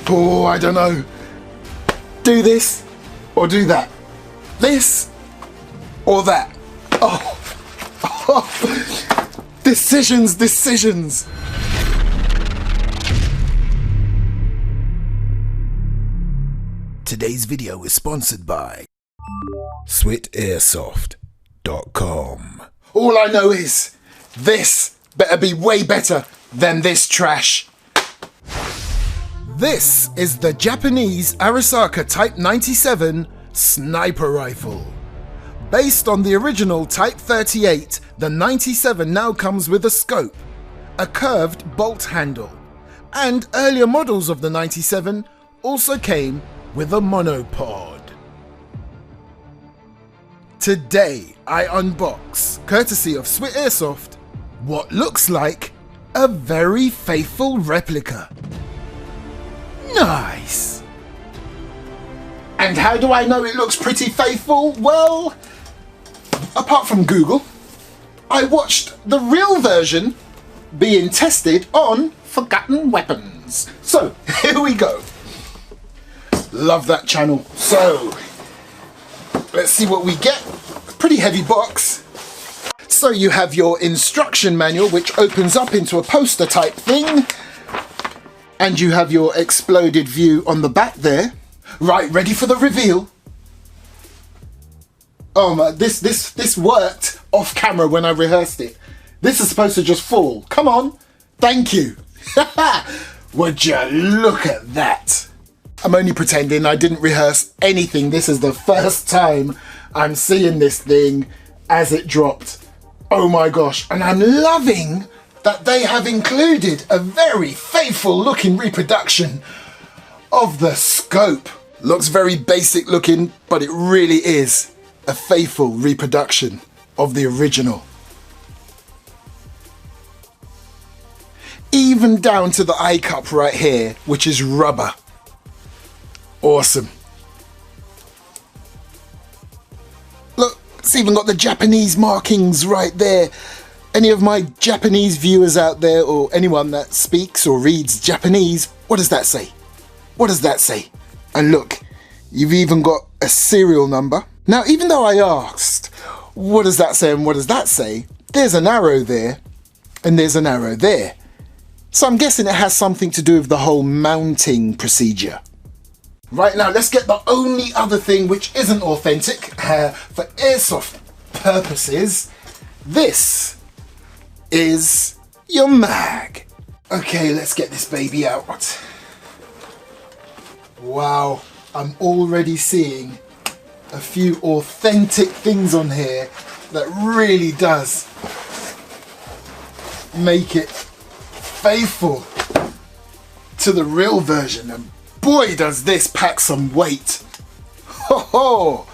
Oh, I don't know. Do this or do that. This or that. Oh. Decisions. Today's video is sponsored by SwitAirsoft.com. All I know is this better be way better than this trash. This is the Japanese Arisaka Type 97 sniper rifle. Based on the original Type 38, the 97 now comes with a scope, a curved bolt handle, and earlier models of the 97 also came with a monopod. Today I unbox, courtesy of Swit Airsoft, what looks like a very faithful replica. Nice! And how do I know it looks pretty faithful? Well, apart from Google, I watched the real version being tested on forgotten weapons. So, here we go. Love that channel. So, let's see what we get. Pretty heavy box. So you have your instruction manual, which opens up into a poster type thing. And you have your exploded view on the back there. Right, ready for the reveal. Oh my, this worked off camera when I rehearsed it. This is supposed to just fall. Come on. Thank you. Would you look at that? I'm only pretending, I didn't rehearse anything. This is the first time I'm seeing this thing as it dropped. Oh my gosh. And I'm loving that they have included a very faithful looking reproduction of the scope. Looks very basic looking, but it really is a faithful reproduction of the original. Even down to the eye cup right here, which is rubber. Awesome. Look, it's even got the Japanese markings right there. Any of my Japanese viewers out there, or anyone that speaks or reads Japanese, what does that say? What does that say? And look, you've even got a serial number. Now, even though I asked, what does that say and what does that say? There's an arrow there and there's an arrow there. So I'm guessing it has something to do with the whole mounting procedure. Right, now let's get the only other thing which isn't authentic for airsoft purposes. This is your mag. Okay, let's get this baby out. Wow, I'm already seeing a few authentic things on here that really does make it faithful to the real version. And boy, does this pack some weight. Ho ho!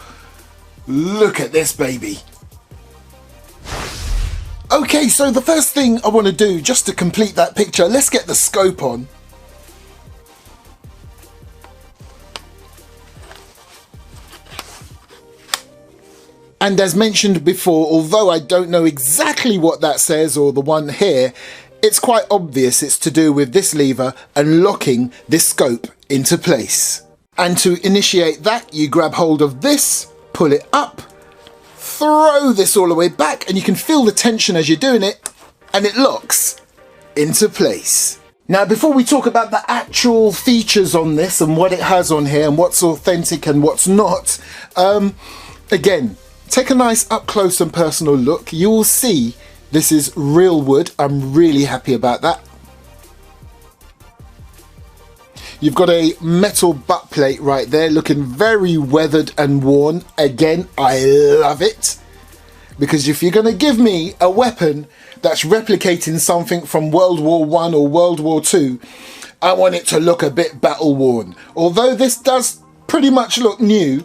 Look at this baby. Okay, so the first thing I want to do, just to complete that picture, let's get the scope on. And as mentioned before, although I don't know exactly what that says, or the one here, it's quite obvious it's to do with this lever and locking this scope into place. And to initiate that, you grab hold of this, pull it up, throw this all the way back, and you can feel the tension as you're doing it, and it locks into place. Now, before we talk about the actual features on this and what it has on here and what's authentic and what's not, again, take a nice up close and personal look. You will see this is real wood. I'm really happy about that. You've got a metal butt plate right there, looking very weathered and worn. Again, I love it. Because if you're going to give me a weapon that's replicating something from World War I or World War II, I want it to look a bit battle worn. Although this does pretty much look new,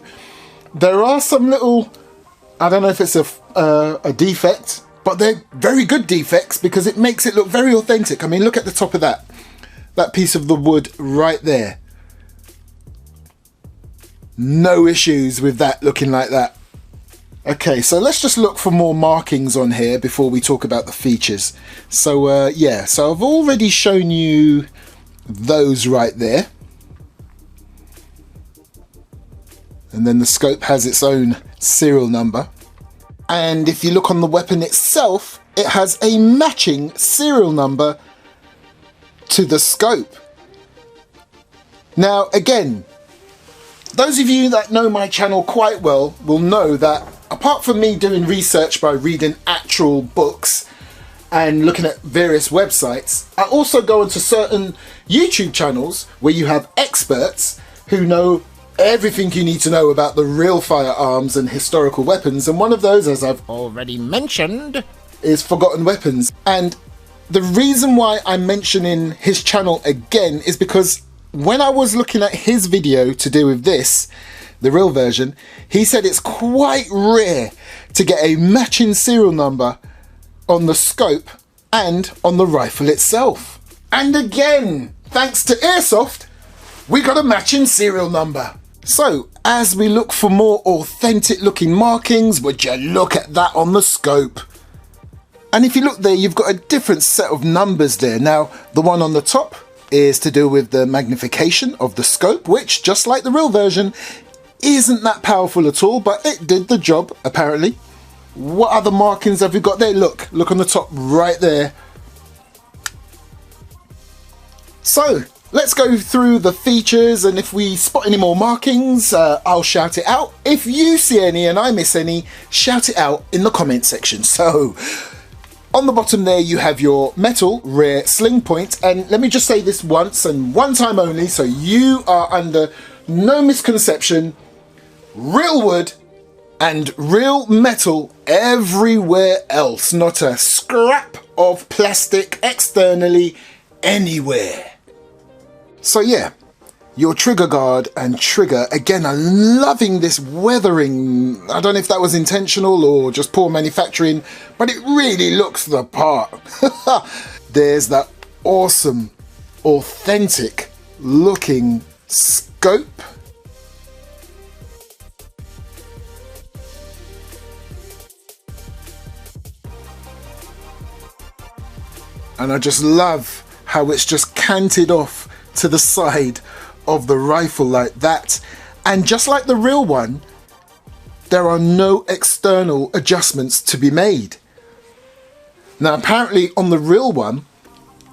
there are some little, I don't know if it's a defect, but they're very good defects because it makes it look very authentic. I mean, look at the top of that piece of the wood right there. No issues with that looking like that. Okay, so let's just look for more markings on here before we talk about the features. So yeah, so I've already shown you those right there. And then the scope has its own serial number. And if you look on the weapon itself, it has a matching serial number to the scope. Now, again, those of you that know my channel quite well will know that apart from me doing research by reading actual books and looking at various websites, I also go into certain YouTube channels where you have experts who know everything you need to know about the real firearms and historical weapons, and one of those, as I've already mentioned, is Forgotten Weapons. And the reason why I'm mentioning his channel again is because when I was looking at his video to do with this, the real version, he said it's quite rare to get a matching serial number on the scope and on the rifle itself. And again, thanks to Airsoft, we got a matching serial number. So, as we look for more authentic looking markings, would you look at that on the scope? And if you look there, you've got a different set of numbers there. Now, the one on the top is to do with the magnification of the scope, which, just like the real version, isn't that powerful at all, but it did the job, apparently. What other markings have we got there? Look on the top right there. So, let's go through the features, and if we spot any more markings, I'll shout it out. If you see any and I miss any, shout it out in the comment section. So, on the bottom there you have your metal rear sling point, and let me just say this once and one time only so you are under no misconception: real wood and real metal everywhere else, not a scrap of plastic externally anywhere. So yeah, your trigger guard and trigger, again, I'm loving this weathering. I don't know if that was intentional or just poor manufacturing, but it really looks the part. There's that awesome, authentic looking scope. And I just love how it's just canted off to the side of the rifle like that. And just like the real one, there are no external adjustments to be made. Now apparently on the real one,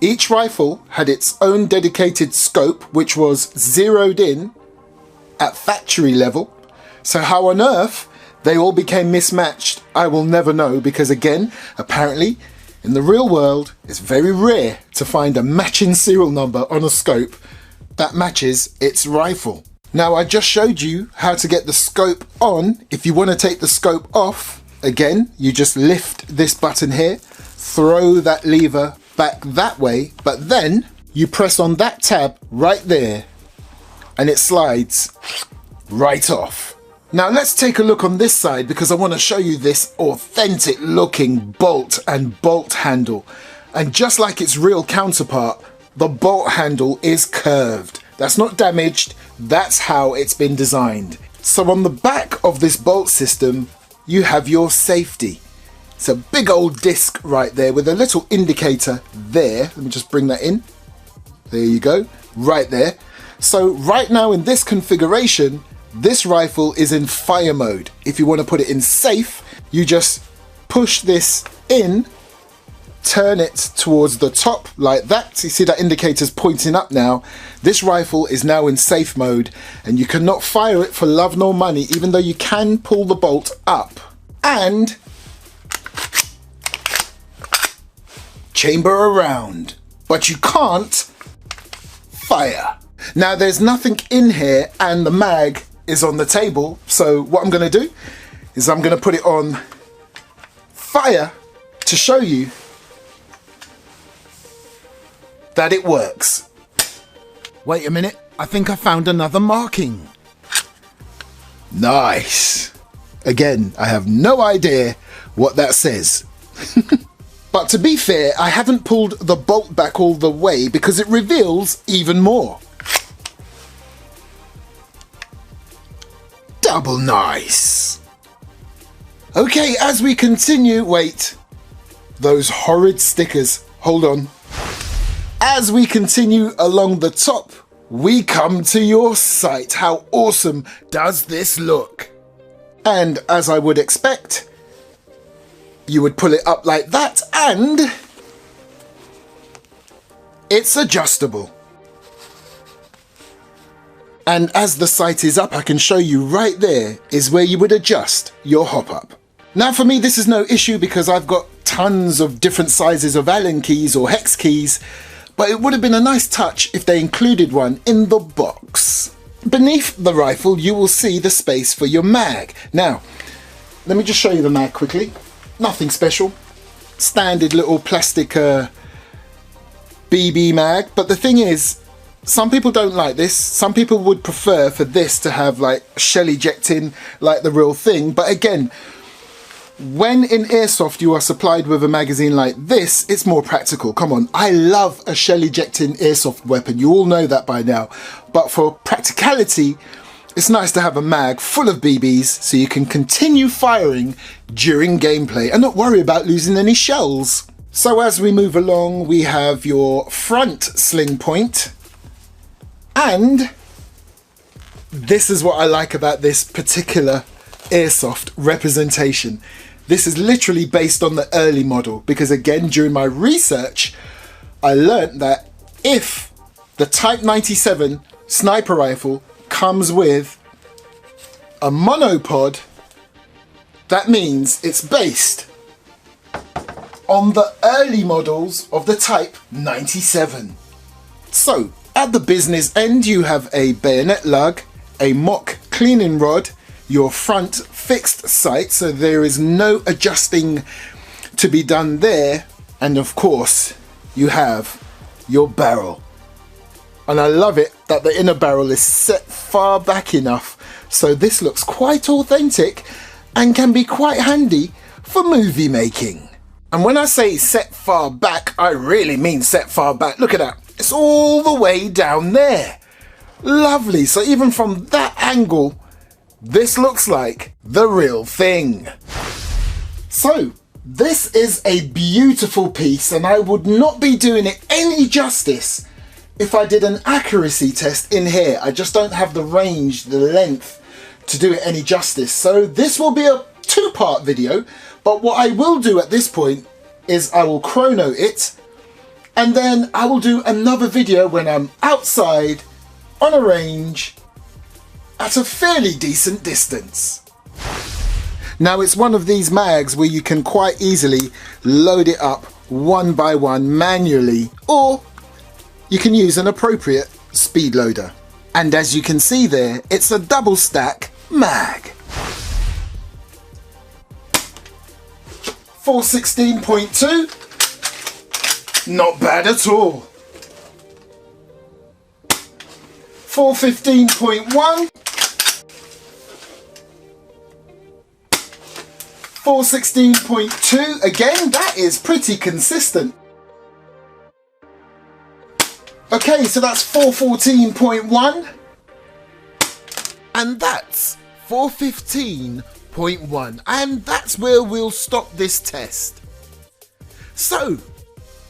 each rifle had its own dedicated scope, which was zeroed in at factory level. So how on earth they all became mismatched, I will never know, because again, apparently in the real world, it's very rare to find a matching serial number on a scope that matches its rifle. Now, I just showed you how to get the scope on. If you want to take the scope off, again, you just lift this button here, throw that lever back that way, but then you press on that tab right there and it slides right off. Now let's take a look on this side, because I want to show you this authentic looking bolt and bolt handle. And just like its real counterpart, the bolt handle is curved. That's not damaged, that's how it's been designed. So on the back of this bolt system, you have your safety. It's a big old disc right there with a little indicator there. Let me just bring that in. There you go, right there. So right now in this configuration, this rifle is in fire mode. If you want to put it in safe, you just push this in, turn it towards the top like that. You see that indicator's pointing up now. This rifle is now in safe mode and you cannot fire it for love nor money, even though you can pull the bolt up and chamber around, but you can't fire. Now there's nothing in here and the mag is on the table, so what I'm going to do is I'm going to put it on fire to show you that it works. Wait a minute, I think I found another marking. Nice. Again, I have no idea what that says. But to be fair, I haven't pulled the bolt back all the way because it reveals even more. Double nice. Okay, as we continue, wait, those horrid stickers, hold on. As we continue along the top we come to your site. How awesome does this look? And as I would expect, you would pull it up like that and it's adjustable. And as the sight is up, I can show you right there is where you would adjust your hop up. Now for me, this is no issue because I've got tons of different sizes of Allen keys or hex keys, but it would have been a nice touch if they included one in the box. Beneath the rifle, you will see the space for your mag. Now, let me just show you the mag quickly. Nothing special. Standard little plastic BB mag, but the thing is, some people don't like this. Some people would prefer for this to have like shell ejecting like the real thing, but again, when in airsoft you are supplied with a magazine like this, it's more practical. Come on, I love a shell ejecting airsoft weapon. You all know that by now. But for practicality, it's nice to have a mag full of BBs so you can continue firing during gameplay and not worry about losing any shells. So as we move along, we have your front sling point. And this is what I like about this particular airsoft representation. This is literally based on the early model because again, during my research, I learnt that if the Type 97 sniper rifle comes with a monopod, that means it's based on the early models of the Type 97. So at the business end, you have a bayonet lug, a mock cleaning rod, your front fixed sight, so there is no adjusting to be done there, and of course you have your barrel. And I love it that the inner barrel is set far back enough so this looks quite authentic and can be quite handy for movie making. And when I say set far back, I really mean set far back. Look at that, it's all the way down there. Lovely. So even from that angle, this looks like the real thing. So this is a beautiful piece and I would not be doing it any justice if I did an accuracy test in here. I just don't have the range, the length to do it any justice. So this will be a two-part video, but what I will do at this point is I will chrono it and then I will do another video when I'm outside on a range at a fairly decent distance. Now it's one of these mags where you can quite easily load it up one by one manually, or you can use an appropriate speed loader. And as you can see there, it's a double stack mag. 416.2, not bad at all. 415.1, 416.2, again, that is pretty consistent. Okay, so that's 414.1, and that's 415.1, and that's where we'll stop this test. So,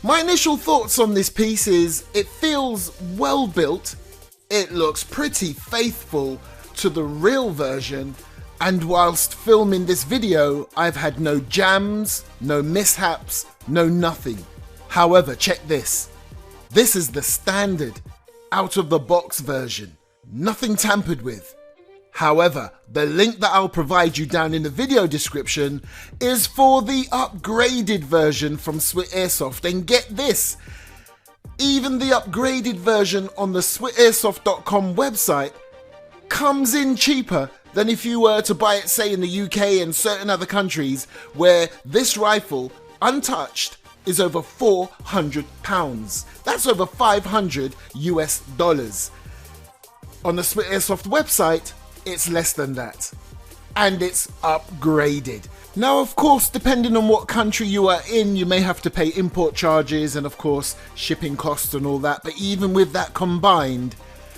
my initial thoughts on this piece is it feels well built, it looks pretty faithful to the real version, and whilst filming this video, I've had no jams, no mishaps, no nothing. However, check this. This is the standard, out of the box version. Nothing tampered with. However, the link that I'll provide you down in the video description is for the upgraded version from Swit Airsoft. And get this, even the upgraded version on the switairsoft.com website comes in cheaper than if you were to buy it, say, in the UK and certain other countries where this rifle, untouched, is over £400. That's over $500 US. On the Swit Airsoft website, it's less than that. And it's upgraded. Now, of course, depending on what country you are in, you may have to pay import charges and, of course, shipping costs and all that. But even with that combined,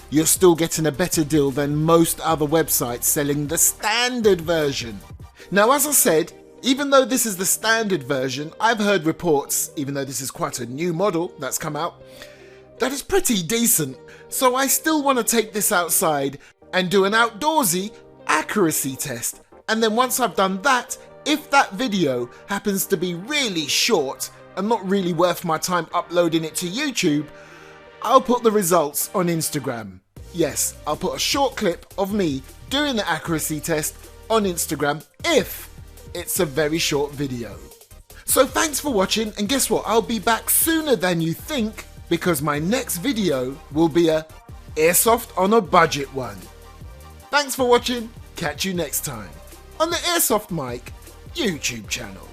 you're still getting a better deal than most other websites selling the standard version. Now, as I said, even though this is the standard version, I've heard reports, even though this is quite a new model that's come out, that is pretty decent. So I still want to take this outside and do an outdoorsy accuracy test. And then once I've done that, if that video happens to be really short and not really worth my time uploading it to YouTube, I'll put the results on Instagram. Yes, I'll put a short clip of me doing the accuracy test on Instagram if it's a very short video. So thanks for watching, and guess what? I'll be back sooner than you think, because my next video will be a airsoft on a budget one. Thanks for watching, catch you next time on the Airsoft Mike YouTube channel.